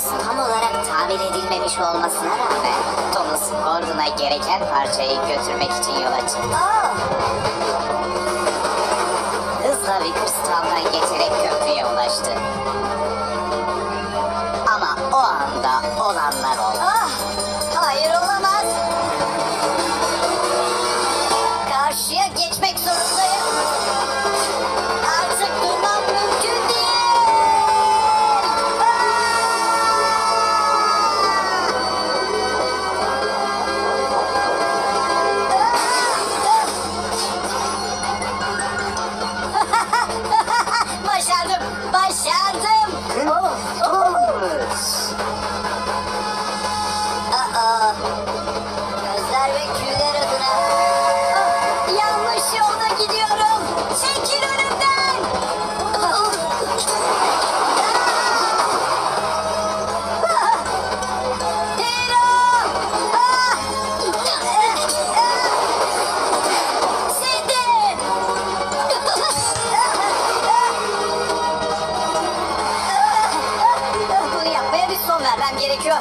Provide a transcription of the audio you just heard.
tam olarak tamir edilmemiş olmasına rağmen Thomas Gordon'a gereken parçayı götürmek için yola çıktı. Hızla Vickerstown'dan geçerek köprüye ulaştı. Ama o anda olanlar oldu. Hayır, olamaz. Karşıya geçmek zorundayım. Artık durmam mümkün değil. Başardım, başardım. Thomas! Gözler ve küller adına. Yanlış yolda gidiyorum. Çekil önümden. Hero! Cindy! Bunu yapmaya bir son vermem gerekiyor.